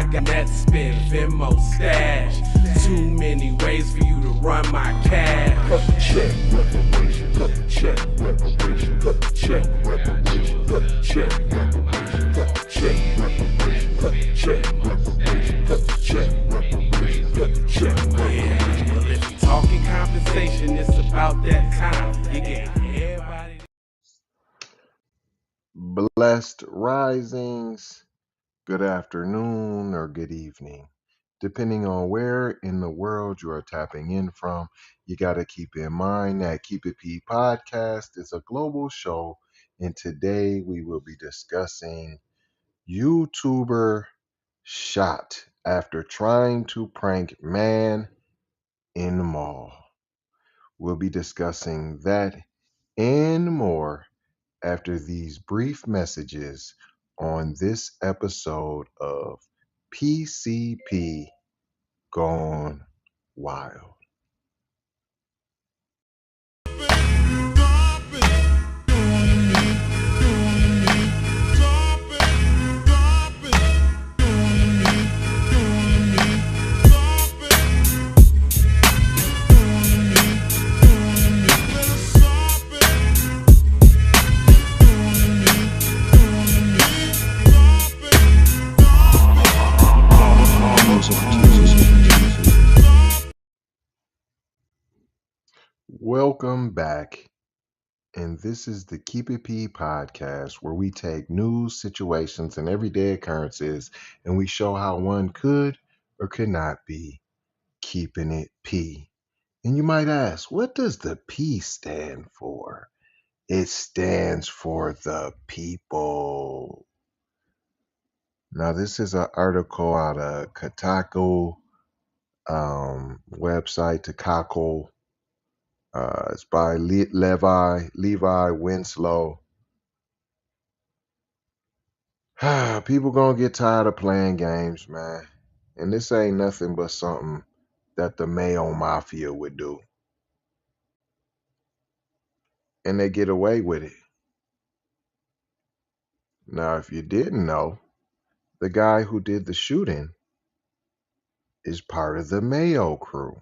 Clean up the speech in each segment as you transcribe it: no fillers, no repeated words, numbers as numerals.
I got net spin, Venmo stash. Too many ways for you to run my cash. Check reparation, check reparation, check reparation, check reparation, check reparation, check reparation, check reparation, check reparation. Well, if you talking compensation, it's about that time. You get everybody. Blessed risings, good afternoon, or good evening. Depending on where in the world you are tapping in from, you got to keep in mind that Keep It P podcast is a global show, and today we will be discussing YouTuber shot after trying to prank man in the mall. We'll be discussing that and more after these brief messages on this episode of PCP Gone Wild. Welcome back, and this is the Keep It P podcast, where we take news, situations, and everyday occurrences, and we show how one could or could not be keeping it P. And you might ask, what does the P stand for? It stands for the people. Now, this is an article out of Kotaku website, Kotaku. It's by Levi Winslow. People gonna get tired of playing games, man. And this ain't nothing but something that the Mayo Mafia would do. And they get away with it. Now, if you didn't know, the guy who did the shooting is part of the Mayo crew.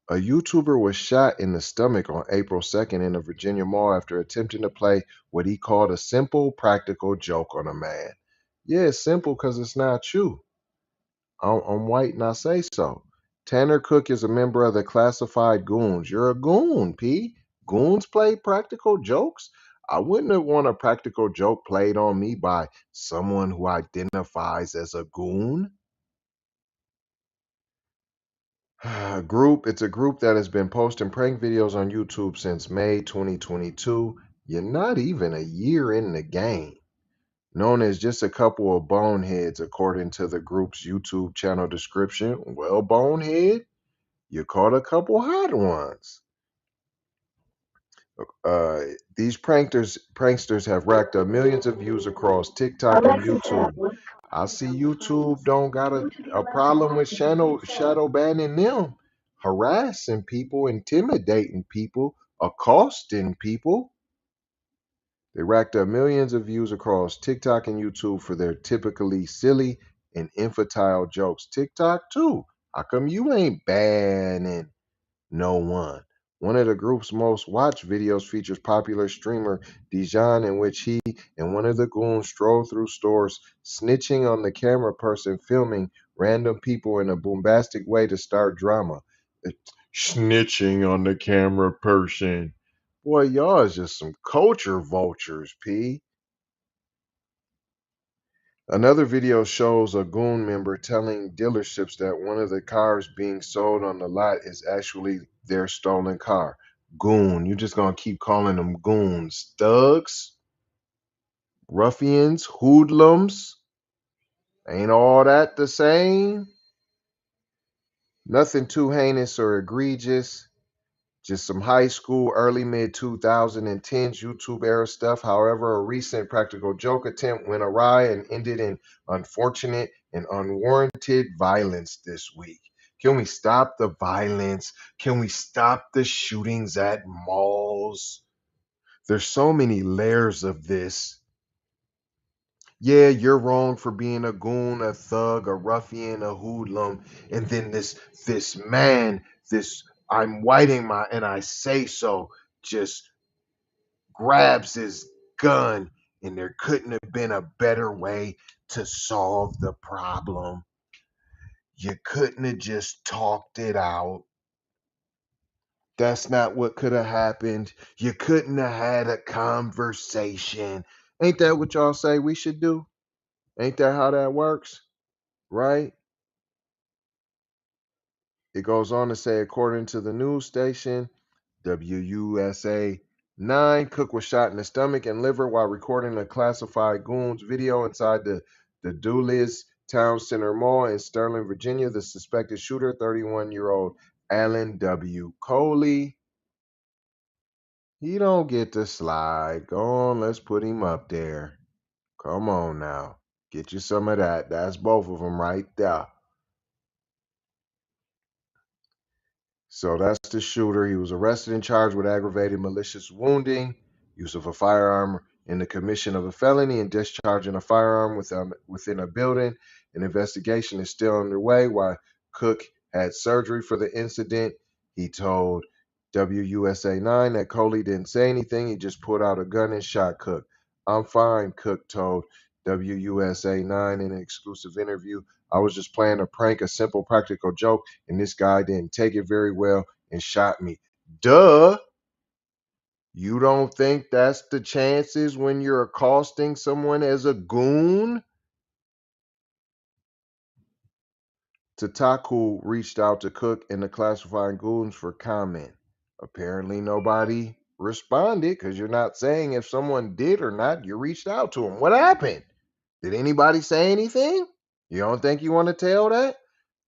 A YouTuber was shot in the stomach on April 2nd in a Virginia mall after attempting to play what he called a simple, practical joke on a man. Yeah, it's simple because it's not you. I'm white and I say so. Tanner Cook is a member of the classified goons. You're a goon, P. Goons play practical jokes? I wouldn't have want a practical joke played on me by someone who identifies as a goon. It's a group that has been posting prank videos on YouTube since May 2022. You're not even a year in the game. Known as just a couple of boneheads, according to the group's YouTube channel description. Well, bonehead, you caught a couple hot ones. These pranksters have racked up millions of views across TikTok and YouTube. I see YouTube don't got a problem with shadow banning them, harassing people, intimidating people, accosting people. They racked up millions of views across TikTok and YouTube for their typically silly and infantile jokes. TikTok too. How come you ain't banning no one? One of the group's most watched videos features popular streamer Dijon, in which he and one of the goons stroll through stores, snitching on the camera person filming random people in a bombastic way to start drama. Snitching on the camera person. Boy, y'all is just some culture vultures, P. Another video shows a goon member telling dealerships that one of the cars being sold on the lot is actually their stolen car. Goon. You're just going to keep calling them goons. Thugs, ruffians, hoodlums. Ain't all that the same? Nothing too heinous or egregious. Just some high school, early mid-2010s YouTube era stuff. However, a recent practical joke attempt went awry and ended in unfortunate and unwarranted violence this week. Can we stop the violence? Can we stop the shootings at malls? There's so many layers of this. Yeah, you're wrong for being a goon, a thug, a ruffian, a hoodlum. And then this man, this I'm whiting my and I say so, just grabs his gun, and there couldn't have been a better way to solve the problem. You couldn't have just talked it out. That's not what could have happened. You couldn't have had a conversation. Ain't that what y'all say we should do? Ain't that how that works? Right? It goes on to say, according to the news station, WUSA 9, Cook was shot in the stomach and liver while recording a classified goons video inside the Dulles Town Center Mall in Sterling, Virginia. The suspected shooter, 31-year-old Alan W. Coley, he don't get to slide. Go on, let's put him up there. Come on now. Get you some of that. That's both of them right there. So that's the shooter. He was arrested and charged with aggravated malicious wounding, use of a firearm in the commission of a felony, and discharging a firearm within a building. An investigation is still underway. While Cook had surgery for the incident, he told WUSA 9 that Coley didn't say anything. He just pulled out a gun and shot Cook. I'm fine, Cook told WUSA 9 in an exclusive interview. I was just playing a prank, a simple practical joke, and this guy didn't take it very well and shot me. Duh. You don't think that's the chances when you're accosting someone as a goon? Tataku reached out to Cook and the classifying goons for comment. Apparently nobody responded because you're not saying if someone did or not. You reached out to them. What happened? Did anybody say anything? You don't think you want to tell that?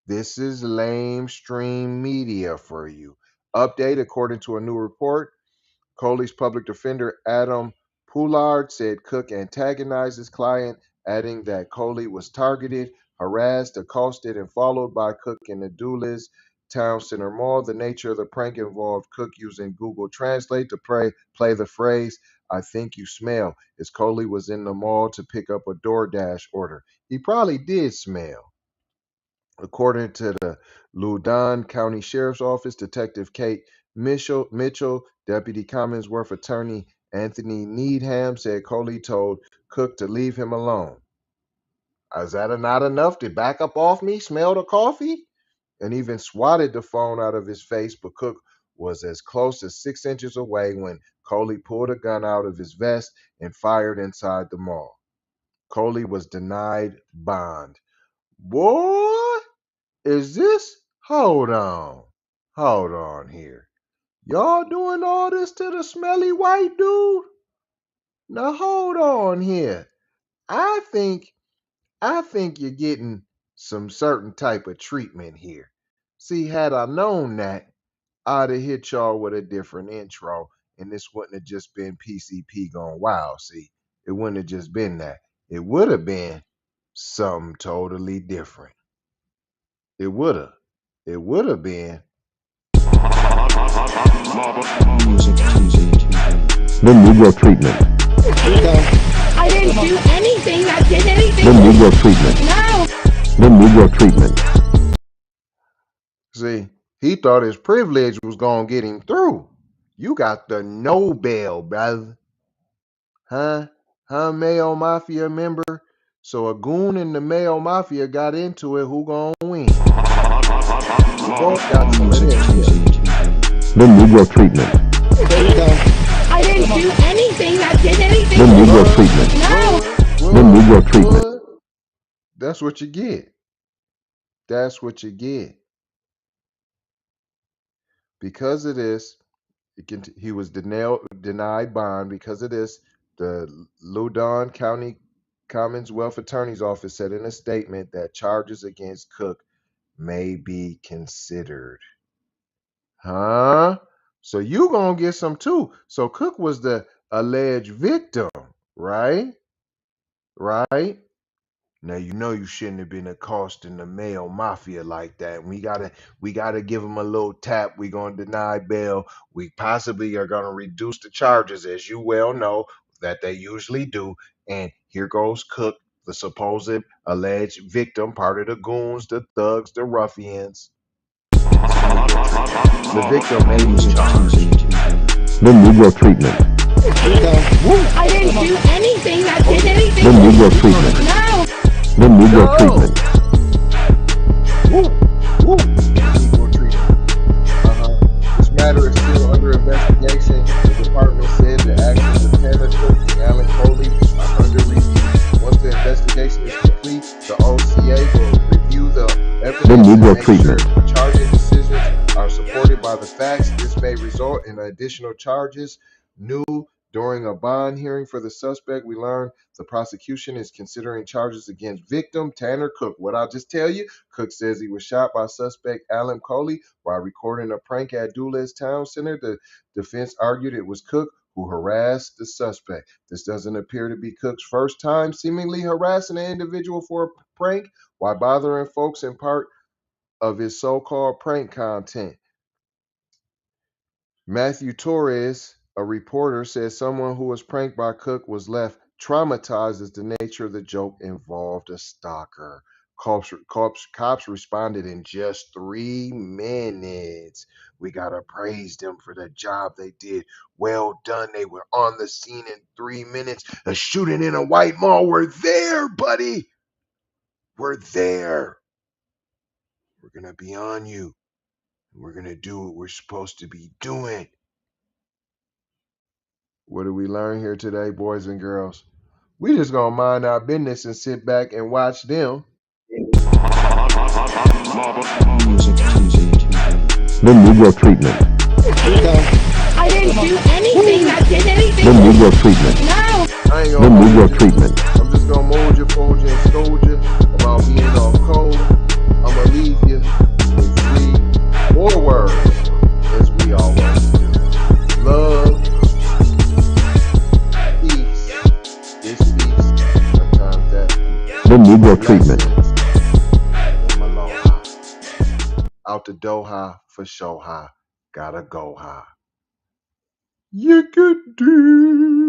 This is lamestream media for you. Update, according to a new report, Coley's public defender, Adam Poulard, said Cook antagonized his client, adding that Coley was targeted, harassed, accosted, and followed by Cook in the Dulles Town Center Mall. The nature of the prank involved Cook using Google Translate to play the phrase, "I think you smell," as Coley was in the mall to pick up a DoorDash order. He probably did smell. According to the Loudoun County Sheriff's Office, Detective Kate Mitchell, Deputy Commonwealth Attorney Anthony Needham said Coley told Cook to leave him alone. Is that not enough to back up off me? Smell the coffee? And even swatted the phone out of his face, but Cook was as close as 6 inches away when Coley pulled a gun out of his vest and fired inside the mall. Coley was denied bond. Boy, is this? Hold on here. Y'all doing all this to the smelly white dude? Now hold on here. I think you're getting some certain type of treatment here. See, had I known that, I'd have hit y'all with a different intro, and this wouldn't have just been PCP gone wild. See, it wouldn't have just been that. It would have been something totally different. It would have. It would have been The Negro treatment. I didn't do anything. I did anything. The Negro treatment. No. The Negro treatment. See, he thought his privilege was gonna get him through. You got the Nobel, brother. Huh? Mayo Mafia member? So a goon in the Mayo Mafia got into it, who gonna win? We both got some of this here. The Negro treatment. I didn't do anything. I did anything. The Negro treatment. No. The Negro treatment. That's what you get. That's what you get. Because of this, he was denied bond. Because of this, the Loudoun County Commonwealth Attorney's Office said in a statement that charges against Cook may be considered. Huh? So you gonna get some too. So Cook was the alleged victim, right? Right? Now you know you shouldn't have been accosting the male mafia like that. We gotta give him a little tap. We gonna deny bail. We possibly are gonna reduce the charges, as you well know that they usually do. And Here goes Cook, the supposed alleged victim, part of the goons, the thugs, the ruffians. The victim name is charged. The Negro treatment. I didn't do anything that did anything. The Negro treatment. No. The Negro treatment. Negro treatment. This matter is still under investigation. The department said the actions of Tanner Cook and Alan Coley are under review. Once the investigation is complete, the OCA will review the evidence The Negro and make treatment. sure charging decisions are supported by the facts. This may result in additional charges. New during a bond hearing for the suspect, we learned the prosecution is considering charges against victim Tanner Cook. What I'll just tell you, Cook says he was shot by suspect Alan Coley while recording a prank at Dulles Town Center. The defense argued it was Cook who harassed the suspect. This doesn't appear to be Cook's first time seemingly harassing an individual for a prank while bothering folks in part of his so-called prank content. Matthew Torres, a reporter, said someone who was pranked by Cook was left traumatized as the nature of the joke involved a stalker. Cops responded in just 3 minutes. We got to praise them for the job they did. Well done. They were on the scene in 3 minutes. A shooting in a white mall. We're there, buddy. We're there. We're going to be on you. We're going to do what we're supposed to be doing. What do we learn here today, boys and girls? We just gonna mind our business and sit back and watch them. The Negro treatment. I didn't do anything that did anything. The Negro treatment. No. I ain't The gonna Negro mold you. treatment. I'm just gonna mold you, fold you, and scold you about being all cold. I'ma leave you with 3 more words, as we always do. Love, peace, is peace. Sometimes that The Negro treatment. Out the door high for show high. Gotta go high. You could do.